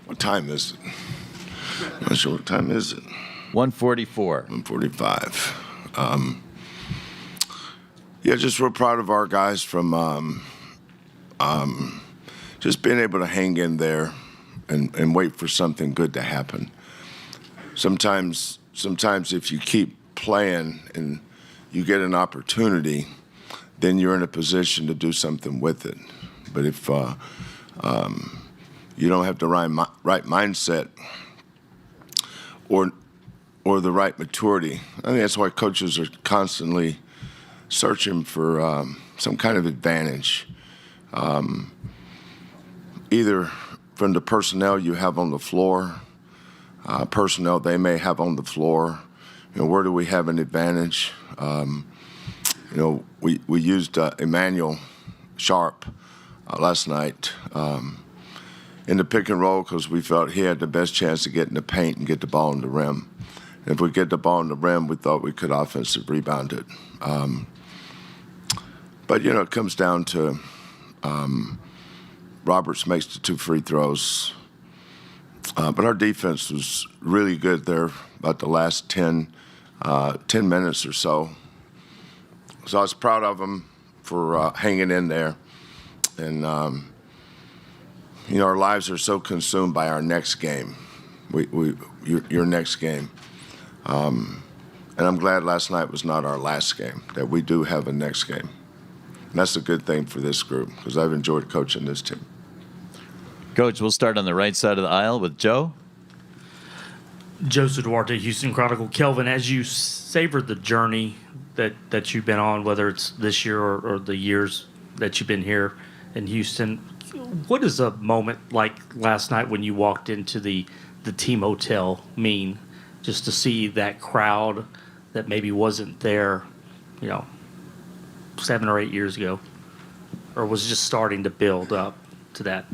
What time is it? I'm not sure what time is it. 1:44. 1:45. Yeah, just real proud of our guys from just being able to hang in there and wait for something good to happen. Sometimes if you keep playing and you get an opportunity, then you're in a position to do something with it. But if you don't have the right mindset or the right maturity, I think that's why coaches are constantly searching for some kind of advantage, either from the personnel you have on the floor, personnel they may have on the floor. Where do we have an advantage? We used Emmanuel Sharp last night in the pick and roll because we felt he had the best chance to get in the paint and get the ball in the rim. If we get the ball in the rim, we thought we could offensive rebound it. But it comes down to Roberts makes the 2 free throws. But our defense was really good there about the last 10 minutes or so. So I was proud of them for hanging in there. And, our lives are so consumed by our next game, your next game. And I'm glad last night was not our last game, that we do have a next game. And that's a good thing for this group because I've enjoyed coaching this team. Coach, we'll start on the right side of the aisle with Joe. Joseph Duarte, Houston Chronicle. Kelvin, as you savored the journey that you've been on, whether it's this year or the years that you've been here in Houston, what does a moment like last night when you walked into the team hotel mean? Just to see that crowd that maybe wasn't there, 7 or 8 years ago, or was just starting to build up to that?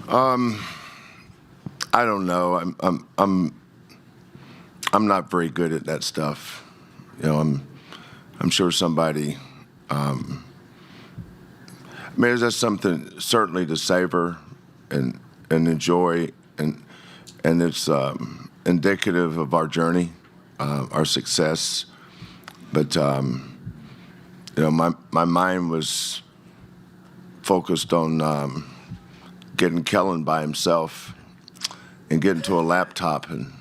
I don't know. I'm not very good at that stuff. I'm sure somebody. That's something certainly to savor and enjoy, and it's indicative of our journey, our success. But my mind was focused on getting Kellen by himself and getting to a laptop and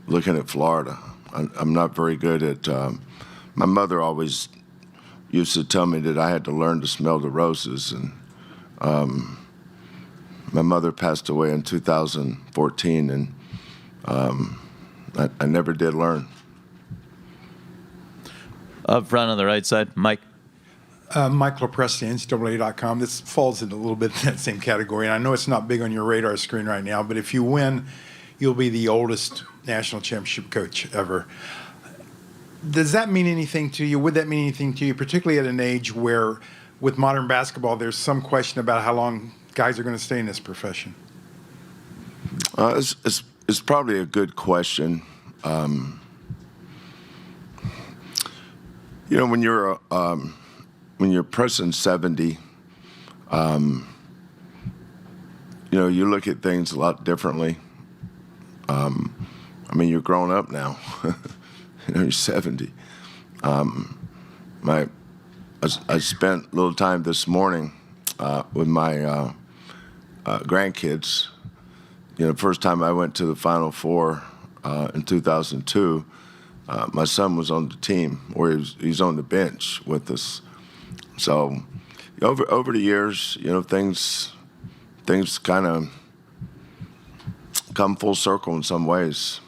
looking at Florida. I'm not very good at. My mother always used to tell me that I had to learn to smell the roses, and my mother passed away in 2014, and I never did learn. Up front on the right side, Mike. Mike LaPresti, NCAA.com. This falls in a little bit in that same category. And I know it's not big on your radar screen right now, but if you win, you'll be the oldest national championship coach ever. Does that mean anything to you? Would that mean anything to you, particularly at an age where, with modern basketball, there's some question about how long guys are going to stay in this profession? It's probably a good question. When you're pressing 70, you look at things a lot differently. You're grown up now. You're 70. I spent a little time this morning with my grandkids. First time I went to the Final Four in 2002, my son was on the team, or he's on the bench with us. So over the years, things kind of come full circle in some ways.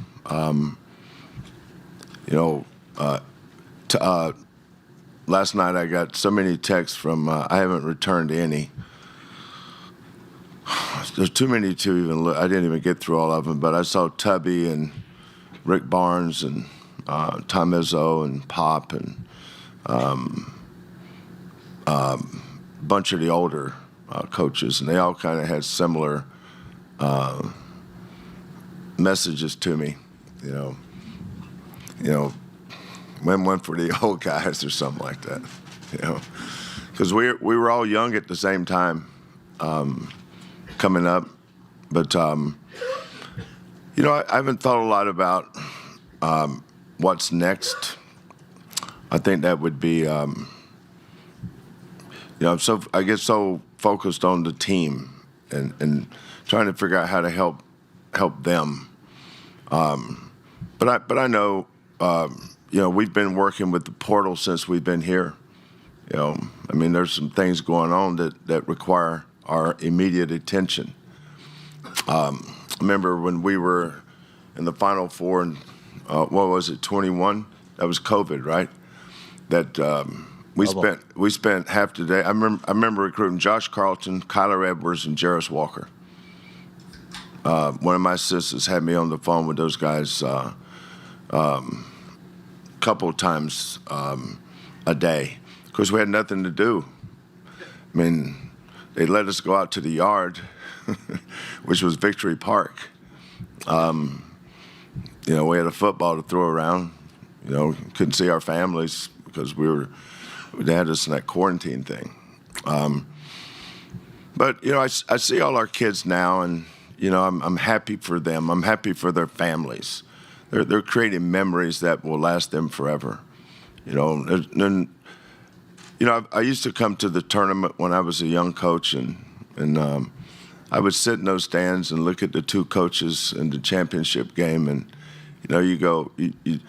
Last night I got so many texts from, I haven't returned any. There's too many to even look. I didn't even get through all of them, but I saw Tubby and Rick Barnes and Tom Izzo and Pop and bunch of the older coaches, and they all kind of had similar messages to me, when one for the old guys or something like that, because we were all young at the same time, coming up. But, you know, I haven't thought a lot about what's next. I think that would be, you know, I get so focused on the team and trying to figure out how to help them. But I know, you know, we've been working with the portal since we've been here. You know, I mean, there's some things going on that require our immediate attention. I remember when we were in the Final Four, and what was it, 21? That was COVID, right? That we spent half the day. I remember recruiting Josh Carlton, Kyler Edwards, and Jarris Walker. One of my assistants had me on the phone with those guys a couple of times a day because we had nothing to do. I mean, they let us go out to the yard, which was Victory Park. You know, we had a football to throw around. You know, couldn't see our families because they had us in that quarantine thing. But, you know, I see all our kids now, and, you know, I'm happy for them. I'm happy for their families. They're creating memories that will last them forever. You know, and you know, I used to come to the tournament when I was a young coach, and I would sit in those stands and look at the two coaches in the championship game, and you know, you go, you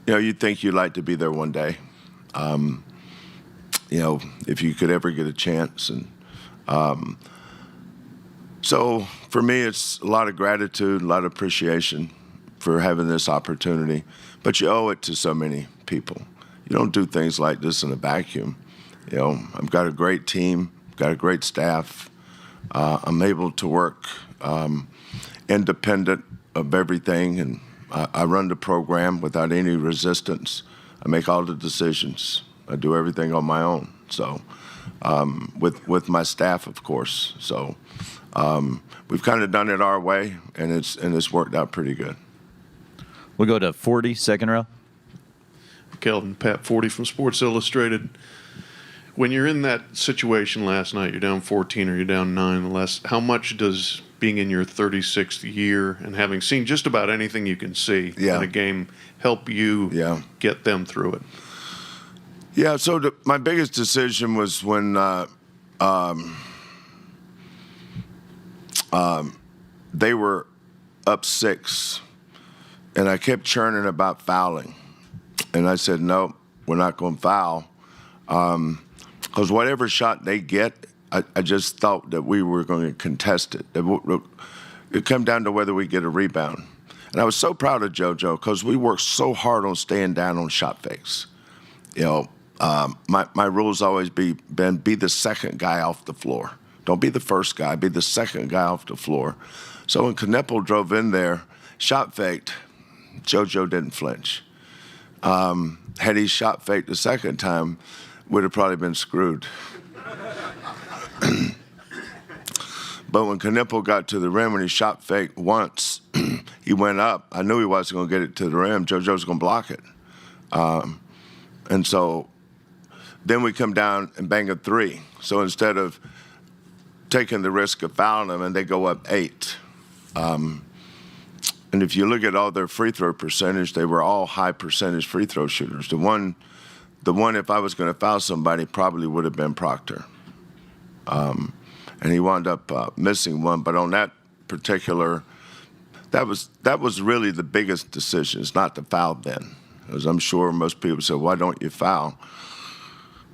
know, you think you'd like to be there one day. You know, if you could ever get a chance, and so for me, it's a lot of gratitude, a lot of appreciation for having this opportunity, but you owe it to so many people. You don't do things like this in a vacuum. You know, I've got a great team, got a great staff. I'm able to work independent of everything, and I run the program without any resistance. I make all the decisions. I do everything on my own. So, with my staff, of course. So, we've kind of done it our way, and it's worked out pretty good. We'll go to 40, second row. Kelvin, Pat 40 from Sports Illustrated. When you're in that situation last night, you're down 14 or you're down 9 less, how much does being in your 36th year and having seen just about anything you can see in a game help you get them through it? Yeah, so my biggest decision was when they were up 6, and I kept churning about fouling. And I said, no, we're not going to foul. Because whatever shot they get, I just thought that we were going to contest it. It come down to whether we get a rebound. And I was so proud of JoJo because we worked so hard on staying down on shot fakes. You know, my rules always be the second guy off the floor. Don't be the first guy, be the second guy off the floor. So when Kneppel drove in there, shot faked, JoJo didn't flinch. Had he shot faked the second time, would have probably been screwed. But when Kneppel got to the rim, when he shot faked once, he went up. I knew he wasn't going to get it to the rim. JoJo was going to block it. And so then we come down and bang a 3. So instead of taking the risk of fouling them, and they go up 8. And if you look at all their free throw percentage, they were all high percentage free throw shooters. The one, if I was going to foul somebody, probably would have been Proctor. And he wound up missing one. But on that particular, that was really the biggest decision, is not to foul then. As I'm sure most people say, why don't you foul?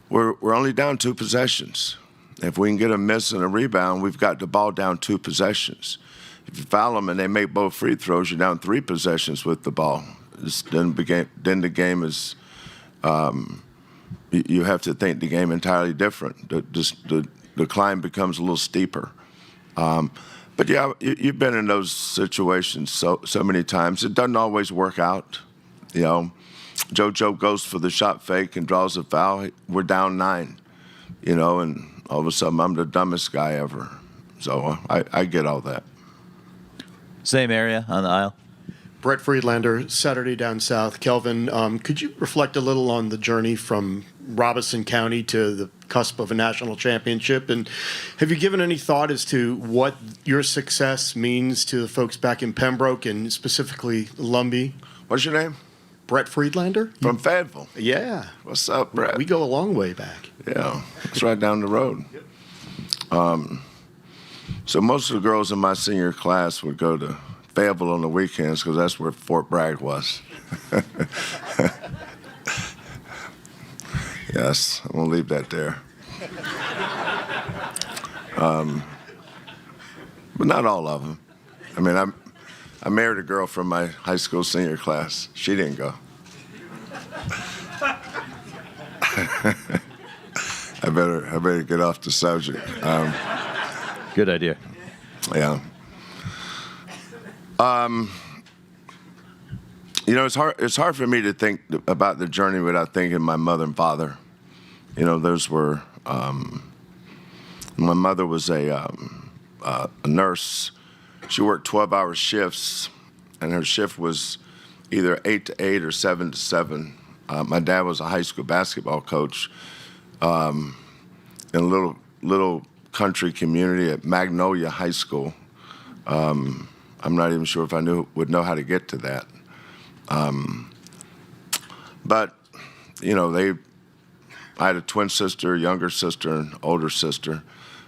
We're only down 2 possessions. If we can get a miss and a rebound, we've got the ball down 2 possessions. If you foul them and they make both free throws, you're down 3 possessions with the ball. Then the game is, you have to think the game entirely different. The climb becomes a little steeper. But yeah, you've been in those situations so many times. It doesn't always work out. You know, JoJo goes for the shot fake and draws a foul. We're down 9, you know, and all of a sudden I'm the dumbest guy ever. So I get all that. Same area on the aisle. Brett Friedlander, Saturday Down South. Kelvin, could you reflect a little on the journey from Robeson County to the cusp of a national championship. And have you given any thought as to what your success means to the folks back in Pembroke and specifically Lumbee? What's your name? Brett Friedlander? From Fayetteville. Yeah. What's up, Brett? We go a long way back. Yeah, it's right down the road. So most of the girls in my senior class would go to Fayetteville on the weekends because that's where Fort Bragg was. Yes, I'm going to leave that there. But not all of them. I mean, I married a girl from my high school senior class. She didn't go. I better get off the subject. Good idea. Yeah. You know, it's hard for me to think about the journey without thinking my mother and father. You know, those were. My mother was a nurse. She worked 12-hour shifts, and her shift was either 8 to 8 or 7 to 7. My dad was a high school basketball coach in a little country community at Magnolia High School. I'm not even sure if I would know how to get to that. But, you know, I had a twin sister, younger sister, and older sister.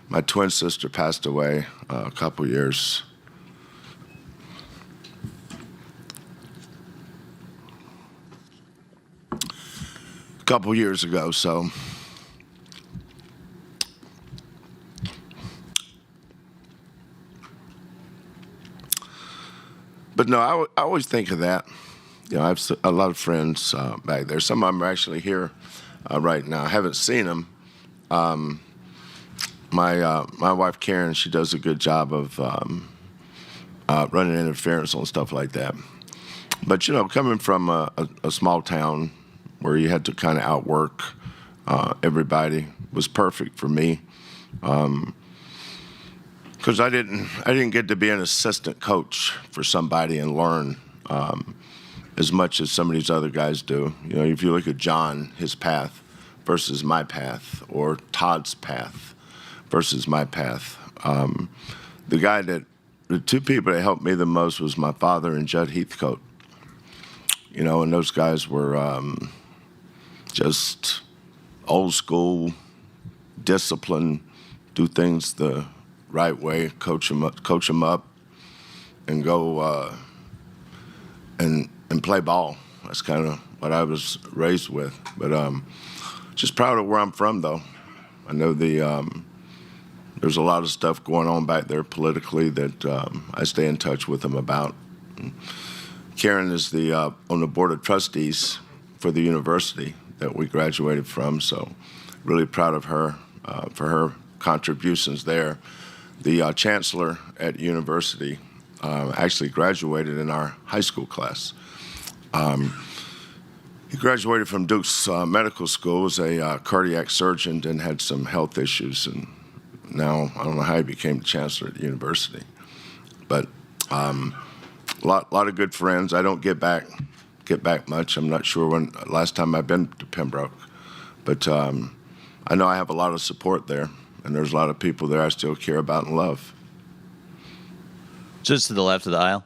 My twin sister passed away a couple years. A couple years ago, so. But no, I always think of that. You know, I have a lot of friends back there. Some of them are actually here right now. I haven't seen them. My wife Karen, she does a good job of running interference on stuff like that. But you know, coming from a small town where you had to kind of outwork everybody was perfect for me. Because I didn't get to be an assistant coach for somebody and learn as much as some of these other guys do. You know, if you look at John, his path versus my path, or Todd's path versus my path. The two people that helped me the most was my father and Judd Heathcote. You know, and those guys were just old school, discipline, do things the right way, coach them up, and go and play ball. That's kind of what I was raised with. But just proud of where I'm from, though. I know there's a lot of stuff going on back there politically that I stay in touch with them about. Karen is on the board of trustees for the university that we graduated from, so really proud of her for her contributions there. The chancellor at university actually graduated in our high school class. He graduated from Duke's Medical School, was a cardiac surgeon, and had some health issues, and now I don't know how he became the chancellor at the university. But a lot of good friends. I don't get back much. I'm not sure when last time I've been to Pembroke, but I know I have a lot of support there, and there's a lot of people there I still care about and love. Just to the left of the aisle.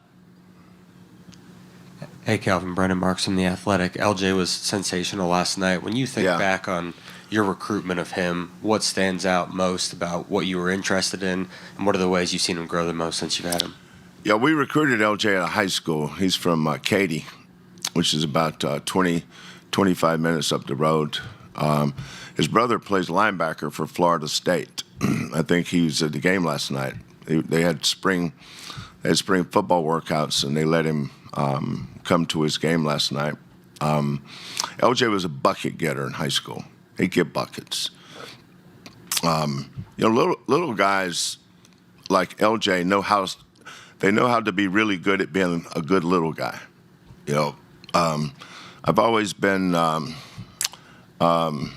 Hey, Kelvin, Brendan Marks from The Athletic. LJ was sensational last night. When you think back on your recruitment of him, what stands out most about what you were interested in, and what are the ways you've seen him grow the most since you've had him? Yeah, we recruited LJ at a high school. He's from Katy, which is about 25 minutes up the road. His brother plays linebacker for Florida State. I think he was at the game last night. They had spring football workouts, and they let him come to his game last night. LJ was a bucket getter in high school. He'd get buckets. You know, little guys like LJ know how to be really good at being a good little guy. You know, I've always been. I don't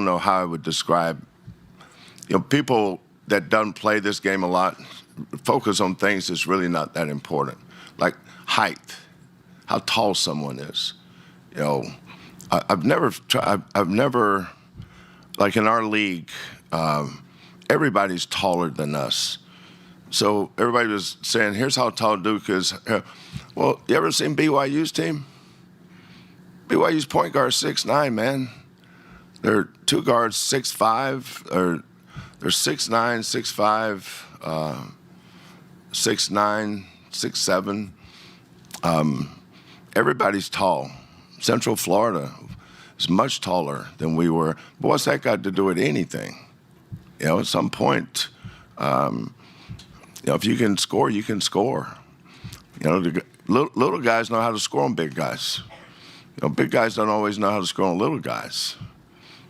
know how I would describe. You know, people that don't play this game a lot focus on things that's really not that important, like height, how tall someone is. You know, I've never tried. I've never, like in our league, everybody's taller than us. So everybody was saying, here's how tall Duke is. Well, you ever seen BYU's team? BYU's point guard 6'9", man. They're two guards 6'5", or they're 6'9", 6'5", 6'9", 6'7". Everybody's tall. Central Florida is much taller than we were. But what's that got to do with anything? At some point, if you can score, you can score. The little guys know how to score on big guys. Big guys don't always know how to score on little guys.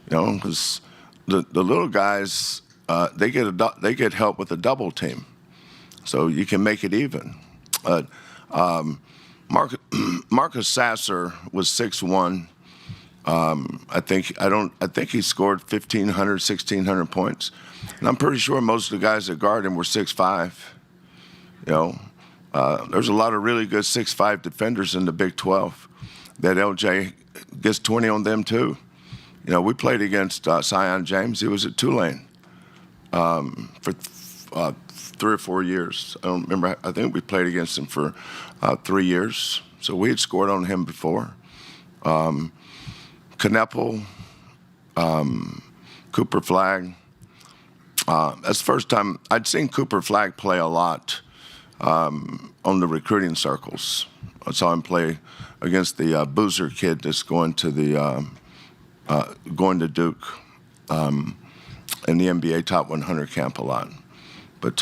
Because the little guys they get help with a double team, so you can make it even. Marcus Sasser was 6'1". I think he scored 1,500, 1,600 points, and I'm pretty sure most of the guys that guard him were 6'5". There's a lot of really good 6'5" defenders in the Big 12. That LJ gets 20 on them too. We played against Sion James. He was at Tulane for 3 or 4 years. I don't remember. I think we played against him for 3 years. So we had scored on him before. Kneppel, Cooper Flagg. That's the first time I'd seen Cooper Flagg play a lot on the recruiting circles. I saw him play against the Boozer kid that's going to Duke in the NBA Top 100 camp a lot. But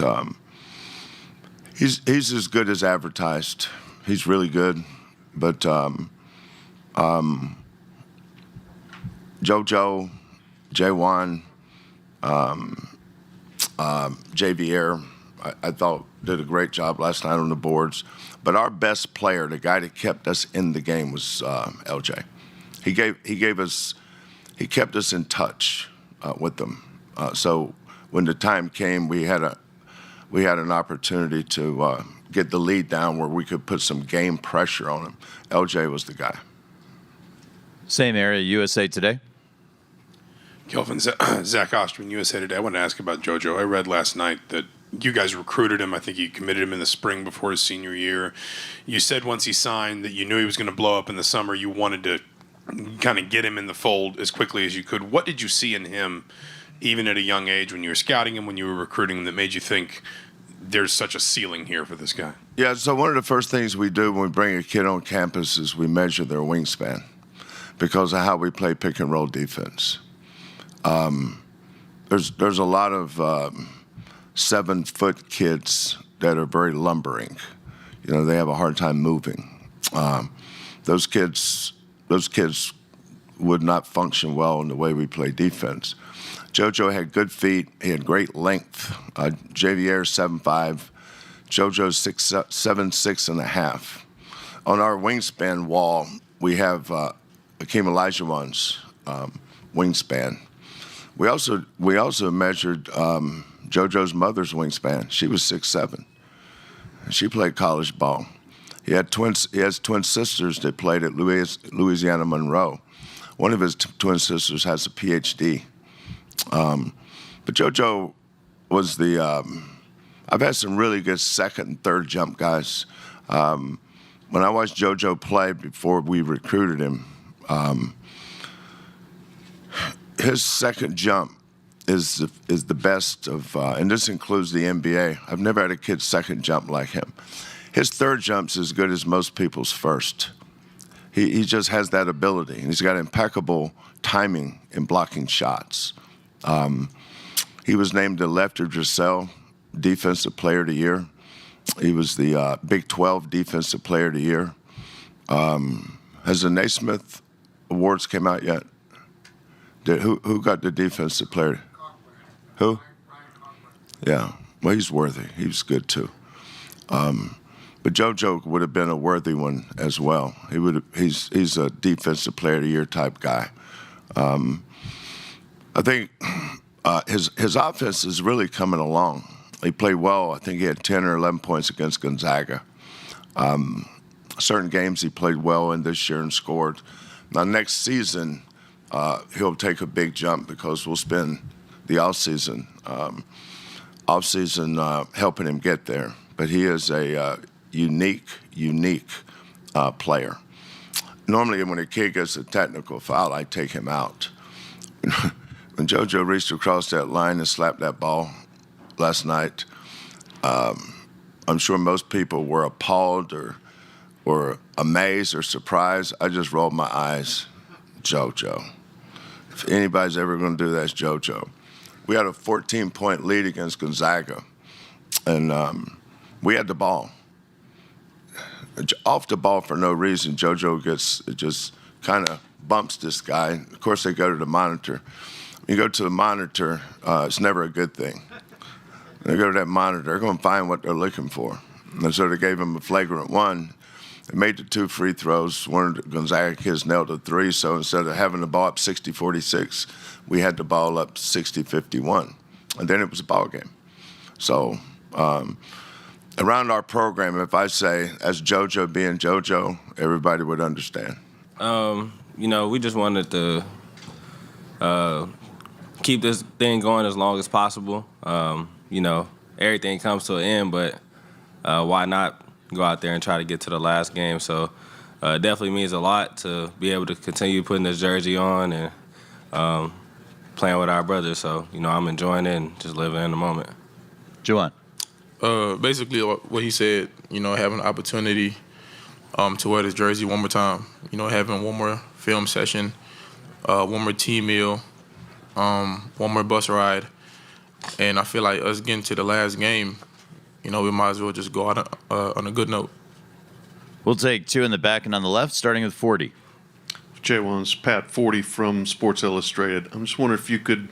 he's as good as advertised. He's really good. But JoJo, J1, JVR, I thought did a great job last night on the boards. But our best player, the guy that kept us in the game, was LJ. He kept us in touch with them. So when the time came, we had an opportunity to get the lead down where we could put some game pressure on him. LJ was the guy. Same area, USA Today. Kelvin, Zach Osterman, USA Today. I wanted to ask about JoJo. I read last night that you guys recruited him. I think you committed him in the spring before his senior year. You said once he signed that you knew he was going to blow up in the summer. You wanted to kind of get him in the fold as quickly as you could. What did you see in him, even at a young age, when you were scouting him, when you were recruiting him, that made you think there's such a ceiling here for this guy? Yeah, so one of the first things we do when we bring a kid on campus is we measure their wingspan because of how we play pick and roll defense. There's a lot of 7-foot kids that are very lumbering. They have a hard time moving. Those kids would not function well in the way we play defense. JoJo had good feet. He had great length. JVR 7'5". JoJo's 6'7", 6.5". On our wingspan wall, we have Akeem Olajuwon's wingspan. We also measured JoJo's mother's wingspan. She was 6'7". She played college ball. He has twin sisters that played at Louisiana Monroe. One of his twin sisters has a PhD. But JoJo was I've had some really good second and third jump guys. When I watched JoJo play before we recruited him, his second jump is the best of, and this includes the NBA. I've never had a kid's second jump like him. His third jump's as good as most people's first. He just has that ability, and he's got impeccable timing in blocking shots. He was named the Lefter Dressel Defensive Player of the Year. He was the Big 12 Defensive Player of the Year. Has the Naismith Awards came out yet? Who got the Defensive Player? Who? Yeah. Well, he's worthy. He was good too. But JoJo would have been a worthy one as well. He's a Defensive Player of the Year type guy. I think his offense is really coming along. He played well. I think he had 10 or 11 points against Gonzaga. Certain games he played well in this year and scored. Now, next season, he'll take a big jump because we'll spend the offseason helping him get there. But he is a unique player. Normally, when a kid gets a technical foul, I take him out. When JoJo reached across that line and slapped that ball last night, I'm sure most people were appalled or amazed or surprised. I just rolled my eyes. JoJo. If anybody's ever going to do that, it's JoJo. We had a 14-point lead against Gonzaga, and we had the ball. Off the ball for no reason, JoJo just kind of bumps this guy. Of course, they go to the monitor. When you go to the monitor, it's never a good thing. When they go to that monitor, they're going to find what they're looking for. And so they gave him a flagrant one. They made the 2 free throws. One of the Gonzaga kids nailed a 3, so instead of having the ball up 60-46, we had the ball up 60-51. And then it was a ball game. So around our program, if I say, as JoJo being JoJo, everybody would understand. We just wanted to keep this thing going as long as possible. Everything comes to an end, but why not go out there and try to get to the last game? So it definitely means a lot to be able to continue putting this jersey on and playing with our brothers. So, I'm enjoying it and just living in the moment. Juwan. Basically, what he said, having an opportunity to wear this jersey one more time, having one more film session, one more team meal, one more bus ride. And I feel like us getting to the last game, we might as well just go out on a good note. We'll take 2 in the back and on the left, starting with 40. J1's Pat 40 from Sports Illustrated. I'm just wondering if you could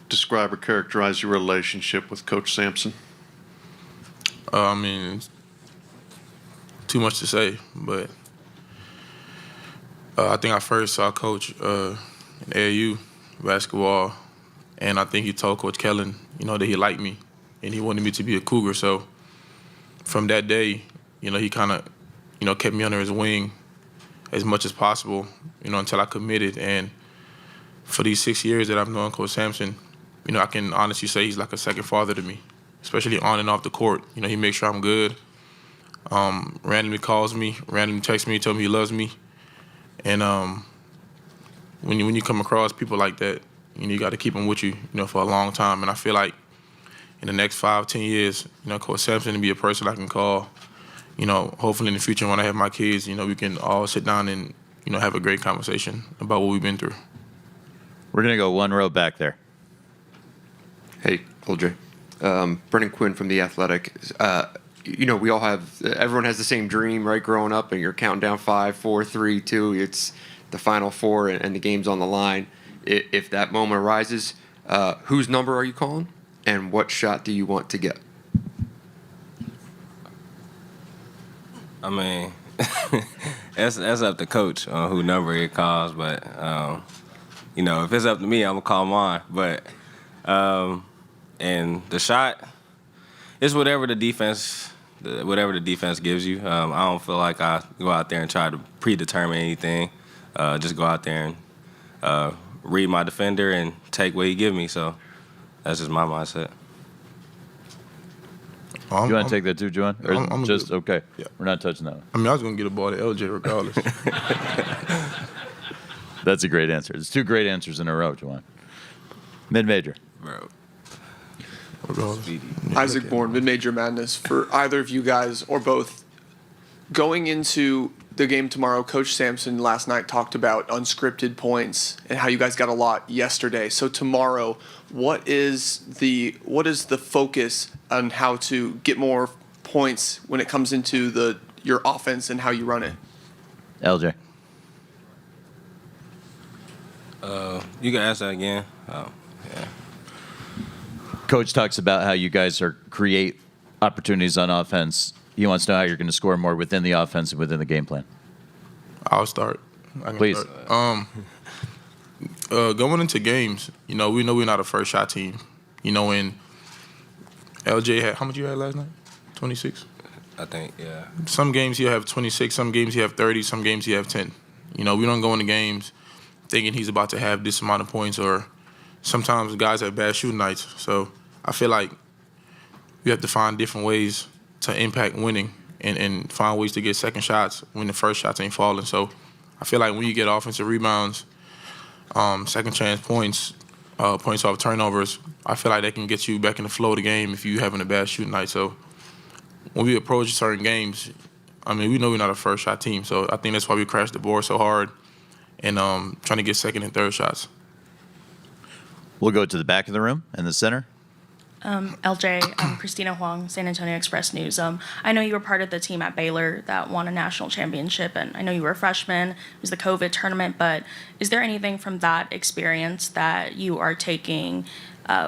describe or characterize your relationship with Coach Sampson. Too much to say, but I think I first saw Coach in AAU basketball, and I think he told Coach Kelvin, that he liked me and he wanted me to be a Cougar. So from that day, he kind of, kept me under his wing as much as possible, until I committed. And for these 6 years that I've known Coach Sampson, I can honestly say he's like a second father to me, especially on and off the court. He makes sure I'm good. Randomly calls me, randomly texts me, tells me he loves me. And when you come across people like that, you got to keep them with you, for a long time. And I feel like in the next 5-10 years, Coach Sampson will be a person I can call. Hopefully in the future when I have my kids, we can all sit down and, have a great conversation about what we've been through. We're going to go one row back there. Hey, LJ. Brennan Quinn from The Athletic. We all have, everyone has the same dream, right, growing up, and you're counting down 5, 4, 3, 2. It's the Final Four and the game's on the line. If that moment arises, whose number are you calling, and what shot do you want to get? That's up to Coach on who number he calls, but if it's up to me, I'm gonna call mine. But and the shot, it's whatever the defense gives you. I don't feel like I go out there and try to predetermine anything. Just go out there and read my defender and take what he give me. So that's just my mindset. You want to take that too, Juwan? Or I'm just good. Okay. Yeah. We're not touching that one. I was going to get a ball to LJ regardless. That's a great answer. It's 2 great answers in a row, Juwan. Mid-major. Bro. Isaac Bourne, Mid-Major Madness. For either of you guys or both, going into the game tomorrow, Coach Sampson last night talked about unscripted points and how you guys got a lot yesterday. So tomorrow, what is the focus on how to get more points when it comes into your offense and how you run it? LJ. You can ask that again. Oh, yeah. Coach talks about how you guys create opportunities on offense. He wants to know how you're going to score more within the offense and within the game plan. I'll start. Please. Start. Going into games, we know we're not a first shot team. When LJ had, how much you had last night? 26? I think, yeah. Some games he'll have 26, some games he have 30, some games he have 10. We don't go into games thinking he's about to have this amount of points, or sometimes guys have bad shooting nights. So I feel like we have to find different ways to impact winning and find ways to get second shots when the first shots ain't falling. So I feel like when you get offensive rebounds, second chance points, points off turnovers, I feel like they can get you back in the flow of the game if you're having a bad shooting night. So when we approach certain games, we know we're not a first shot team. So I think that's why we crash the board so hard and trying to get second and third shots. We'll go to the back of the room in the center. LJ, I'm Christina Huang, San Antonio Express News. I know you were part of the team at Baylor that won a national championship, and I know you were a freshman. It was the COVID tournament, but is there anything from that experience that you are taking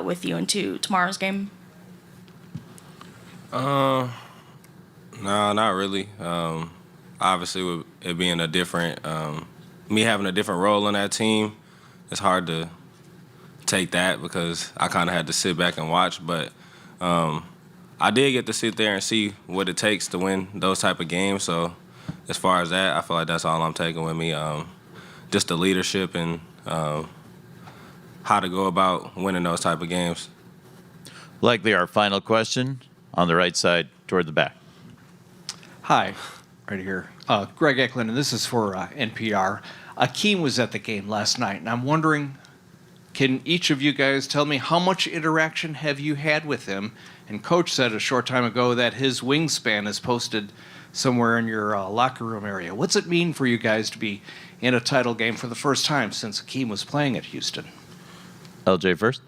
with you into tomorrow's game? No, not really. Obviously, with it being a different, me having a different role on that team, it's hard to take that because I kind of had to sit back and watch. But I did get to sit there and see what it takes to win those type of games. So as far as that, I feel like that's all I'm taking with me. Just the leadership and how to go about winning those type of games. Likely our final question on the right side toward the back. Hi, right here. Greg Eklund, and this is for NPR. Akeem was at the game last night, and I'm wondering, can each of you guys tell me how much interaction have you had with him? And Coach said a short time ago that his wingspan is posted somewhere in your locker room area. What's it mean for you guys to be in a title game for the first time since Akeem was playing at Houston? LJ first.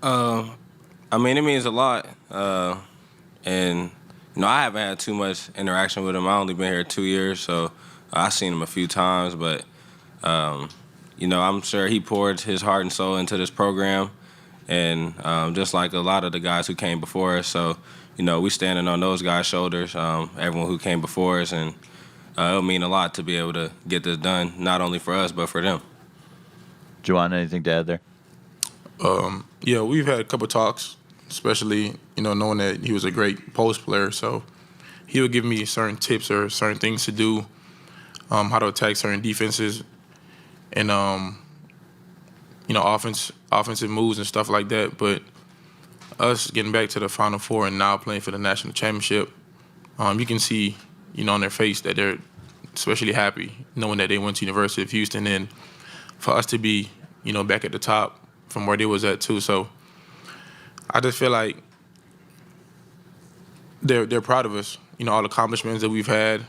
It means a lot. And I haven't had too much interaction with him. I only been here 2 years, so I've seen him a few times. But, I'm sure he poured his heart and soul into this program. And just like a lot of the guys who came before us. So, we standing on those guys' shoulders, everyone who came before us. And it'll mean a lot to be able to get this done, not only for us, but for them. Juwan, anything to add there? Yeah, we've had a couple talks, especially, knowing that he was a great post player. So he would give me certain tips or certain things to do, how to attack certain defenses and, offensive moves and stuff like that. But us getting back to the Final Four and now playing for the national championship, you can see, on their face that they're especially happy knowing that they went to University of Houston, and for us to be, back at the top from where they was at too. So I just feel like they're proud of us, all the accomplishments that we've had,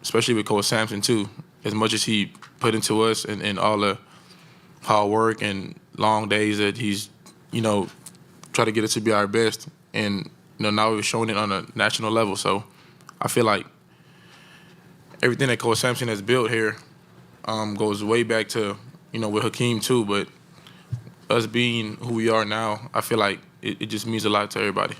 especially with Coach Sampson too. As much as he put into us and all the hard work and long days that he's, tried to get us to be our best. And, now we're showing it on a national level. So I feel like everything that Coach Sampson has built here goes way back to, with Hakeem too. But us being who we are now, I feel like it just means a lot to everybody.